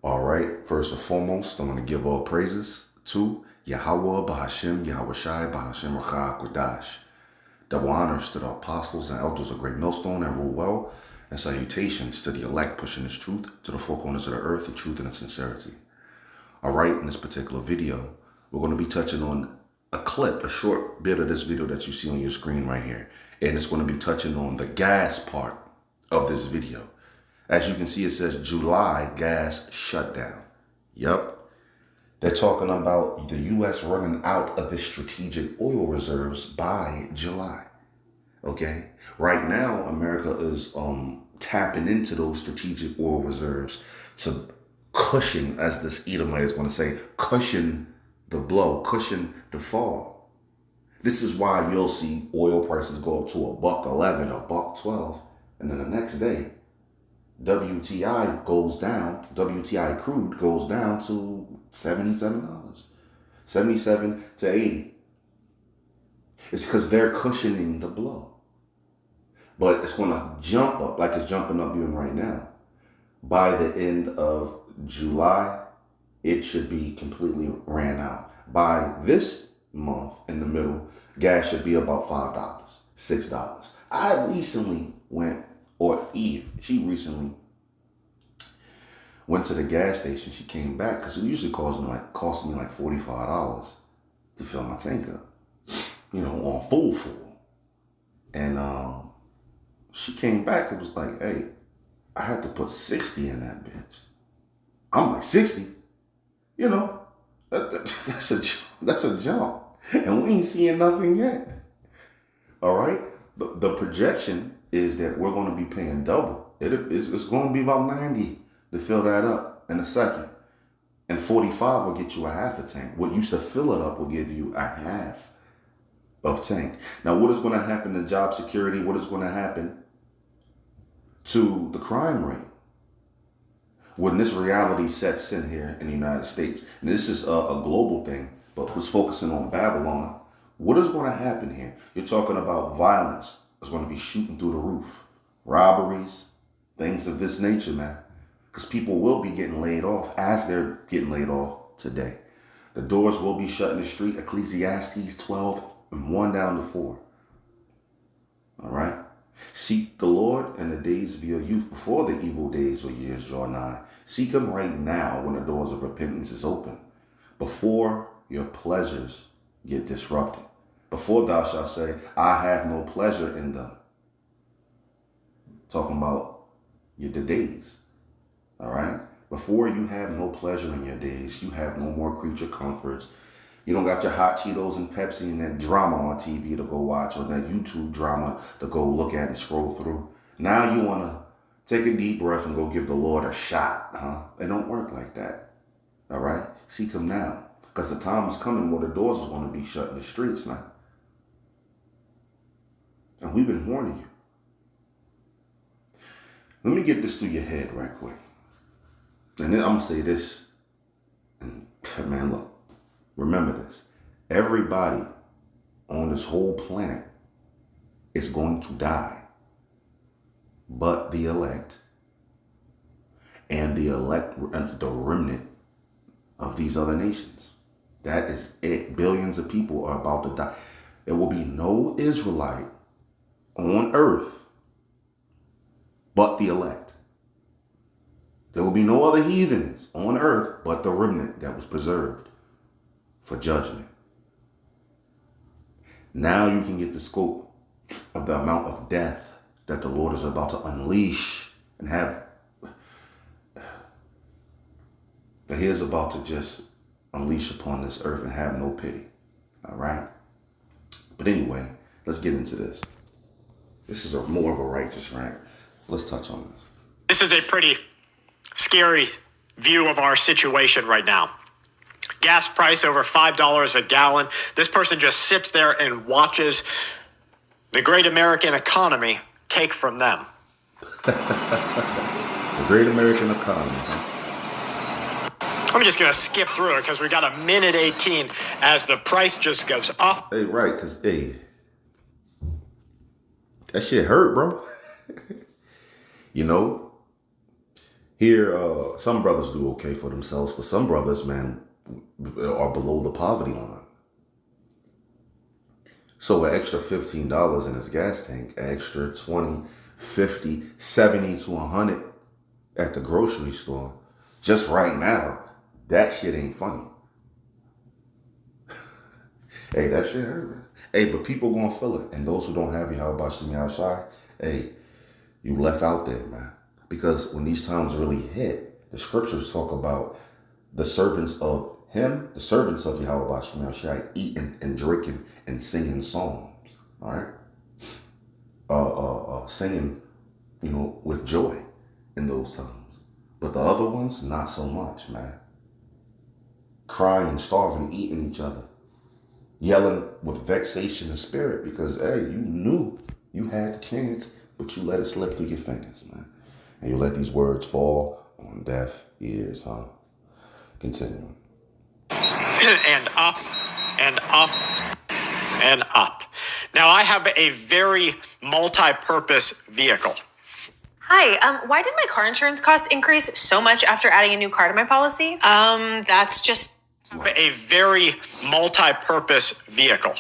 All right, first and foremost, I want to give all praises to Yahweh, Bahashem, Yahweh Shai, Bahashem, Rachah, Kodash. Double honors to the apostles and elders of Great Millstone and rule well, and salutations to the elect pushing this truth to the four corners of the earth in truth and in sincerity. All right, in this particular video, we're going to be touching on a clip, a short bit of this video that you see on your screen right here. And it's going to be touching on the gas part of this video. As you can see, it says July gas shutdown. Yep. They're talking about the U.S. running out of its strategic oil reserves by July. Okay. Right now, America is tapping into those strategic oil reserves to cushion, as this Edomite is going to say, cushion the blow, cushion the fall. This is why you'll see oil prices go up to $1.11, $1.12, and then the next day, WTI goes down, WTI crude goes down to $77, 77 to 80. It's because they're cushioning the blow. But it's going to jump up like it's jumping up even right now. By the end of July, it should be completely ran out. By this month in the middle, gas should be about $5, $6. I recently went, or Eve, she recently went to the gas station. She came back because it usually cost me like $45 to fill my tank up, on full. And she came back. It was like, hey, I had to put 60 in that bitch. I'm like, 60? That's a jump. And we ain't seeing nothing yet. All right? The projection is that we're going to be paying double. It's going to be about 90 to fill that up in a second. And 45 will get you a half a tank. What used to fill it up will give you a half of tank. Now, what is going to happen to job security? What is going to happen to the crime rate when this reality sets in here in the United States? And this is a global thing, but was focusing on Babylon. What is going to happen here? You're talking about violence. It's going to be shooting through the roof. Robberies, things of this nature, man. Because people will be getting laid off as they're getting laid off today. The doors will be shut in the street. Ecclesiastes 12 and 1 down to 4. All right? Seek the Lord in the days of your youth before the evil days or years draw nigh. Seek him right now when the doors of repentance is open. Before your pleasures get disrupted. Before thou shalt say, I have no pleasure in them. Talking about the days. All right? Before you have no pleasure in your days, you have no more creature comforts. You don't got your hot Cheetos and Pepsi and that drama on TV to go watch, or that YouTube drama to go look at and scroll through. Now you want to take a deep breath and go give the Lord a shot, huh? It don't work like that. All right? Seek him now. Because the time is coming where the doors is going to be shut in the streets now. And we've been warning you. Let me get this through your head right quick. And then I'm going to say this. And man, look. Remember this. Everybody on this whole planet is going to die. But the elect. And the remnant of these other nations. That is it. Billions of people are about to die. There will be no Israelite on earth but the elect. There will be no other heathens on earth but the remnant that was preserved for judgment. Now you can get the scope of the amount of death that the Lord is about to unleash and have. That he is about to just unleash upon this earth and have no pity. All right? But anyway, let's get into this. This is more of a righteous rant. Let's touch on this. This is a pretty scary view of our situation right now. Gas price over $5 a gallon. This person just sits there and watches the great American economy take from them. The great American economy, huh? I'm just going to skip through it because we got a minute 18 as the price just goes up. Hey, right, because, hey, that shit hurt, bro. Here, some brothers do okay for themselves, but some brothers, man, are below the poverty line. So an extra $15 in his gas tank, an extra 20, 50, 70 to 100 at the grocery store, just right now, that shit ain't funny. Hey, that shit hurt, man. Hey, but people gonna feel it. And those who don't have Yahweh Bashim Yahushai, hey, you left out there, man. Because when these times really hit, the scriptures talk about the servants of him, the servants of Yahweh Bashim Yahushai, eating and drinking and singing songs. All right? Singing, with joy in those times. But the other ones, not so much, man. Crying, starving, eating each other. Yelling with vexation and spirit because, hey, you knew you had the chance, but you let it slip through your fingers, man. And you let these words fall on deaf ears, huh? Continuing. And up, and up, and up. Now, I have a very multi-purpose vehicle. Hi, why did my car insurance costs increase so much after adding a new car to my policy? That's just... A very multi-purpose vehicle.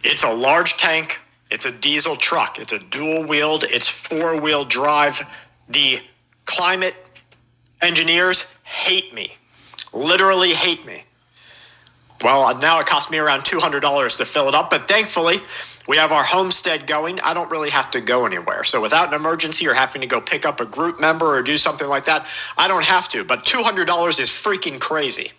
It's a large tank. It's a diesel truck. It's a dual-wheeled. It's four-wheel drive. The climate engineers hate me. Literally hate me. Well, now it cost me around $200 to fill it up, but thankfully, we have our homestead going. I don't really have to go anywhere. So without an emergency or having to go pick up a group member or do something like that, I don't have to. But $200 is freaking crazy.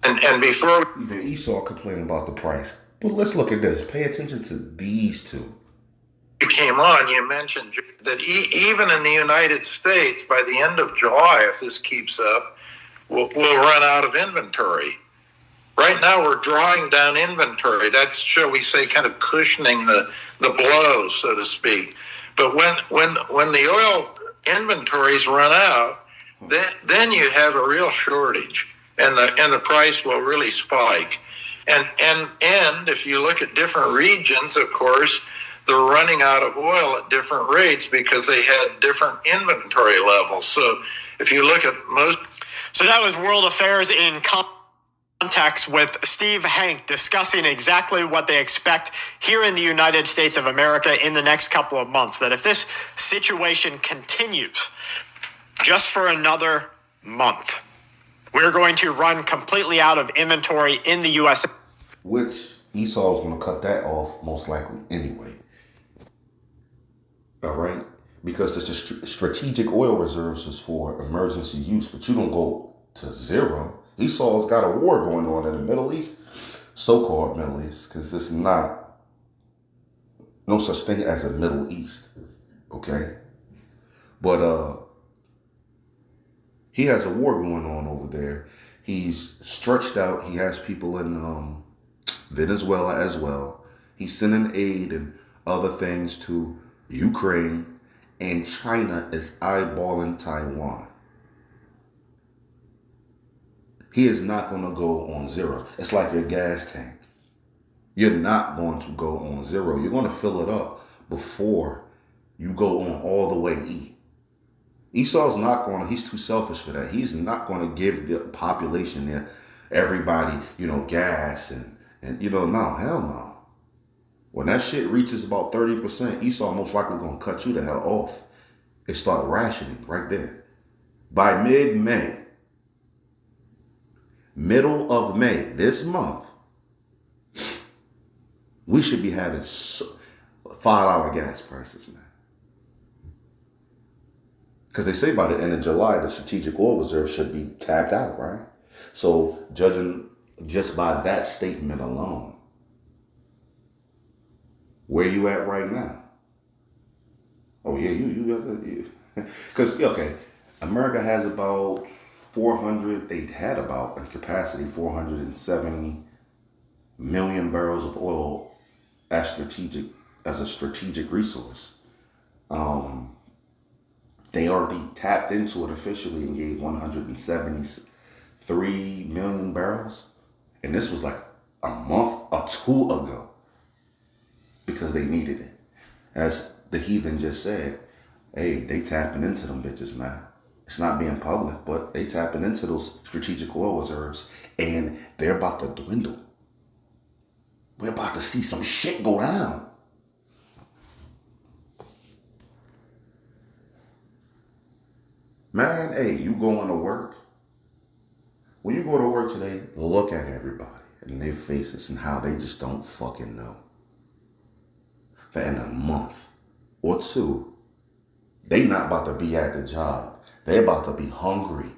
And before... Even Esau complaining about the price. But let's look at this. Pay attention to these two. You came on, you mentioned that even in the United States, by the end of July, if this keeps up, we'll run out of inventory. Right now, we're drawing down inventory. That's, shall we say, kind of cushioning the blow, so to speak. But when the oil inventories run out, then you have a real shortage, and the price will really spike. And if you look at different regions, of course, they're running out of oil at different rates because they had different inventory levels. So if you look at most... So that was World Affairs in context with Steve Hank discussing exactly what they expect here in the United States of America in the next couple of months. That if this situation continues just for another month, we're going to run completely out of inventory in the U.S. Which Esau is going to cut that off most likely anyway. All right? Because the strategic oil reserves is for emergency use, but you don't go to zero. Esau's got a war going on in the Middle East, so-called Middle East, because it's not no such thing as a Middle East, okay? But he has a war going on over there. He's stretched out. He has people in Venezuela as well. He's sending aid and other things to Ukraine, and China is eyeballing Taiwan. He is not going to go on zero. It's like your gas tank. You're not going to go on zero. You're going to fill it up before you go on all the way E. Esau's not going to, he's too selfish for that. He's not going to give the population there, everybody, gas and no, hell no. When that shit reaches about 30%, Esau most likely going to cut you the hell off and start rationing right there. By mid-May, middle of May, this month, we should be having $5 gas prices, man. Because they say by the end of July, the strategic oil reserve should be tapped out, right? So judging just by that statement alone, where you at right now? Oh yeah, you because okay, America has about 400. They had about in capacity 470 million barrels of oil as a strategic resource. They already tapped into it officially and gave 173 million barrels, and this was like a month or two ago because they needed it. As the heathen just said, Hey, they tapping into them bitches, man. It's not being public, but they tapping into those strategic oil reserves, and they're about to dwindle. We're about to see some shit go down. Man, hey, you going to work? When you go to work today, look at everybody and their faces and how they just don't fucking know that in a month or two, they not about to be at the job. They about to be hungry.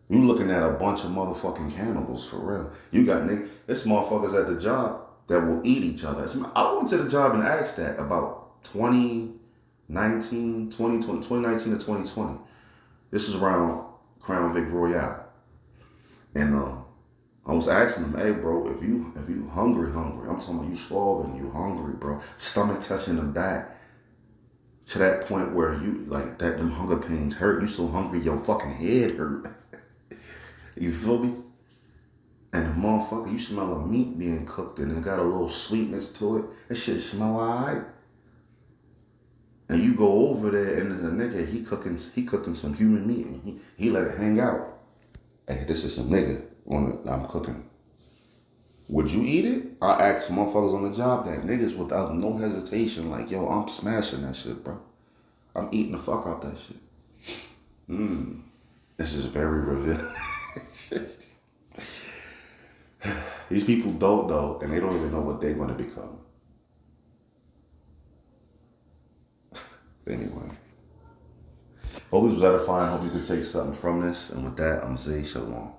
You looking at a bunch of motherfucking cannibals for real. You got it's motherfuckers at the job that will eat each other. I went to the job and asked that about 2019 to 2020. This is around Crown Vic Royale. And I was asking them, hey bro, if you hungry, I'm talking about you starving, you hungry, bro. Stomach touching the back. To that point where you like that them hunger pains hurt. You so hungry your fucking head hurt. You feel me? And the motherfucker, you smell a meat being cooked and it got a little sweetness to it. That shit smell alright. And you go over there and there's a nigga, he cooking some human meat and he let it hang out. Hey, this is some nigga I'm cooking. Would you eat it? I asked motherfuckers on the job that niggas without no hesitation, like, yo, I'm smashing that shit, bro. I'm eating the fuck out that shit. This is very revealing. These people don't know, and they don't even know what they're going to become. Anyway. Hope this was edifying. Hope you could take something from this. And with that, I'm going to say shalom.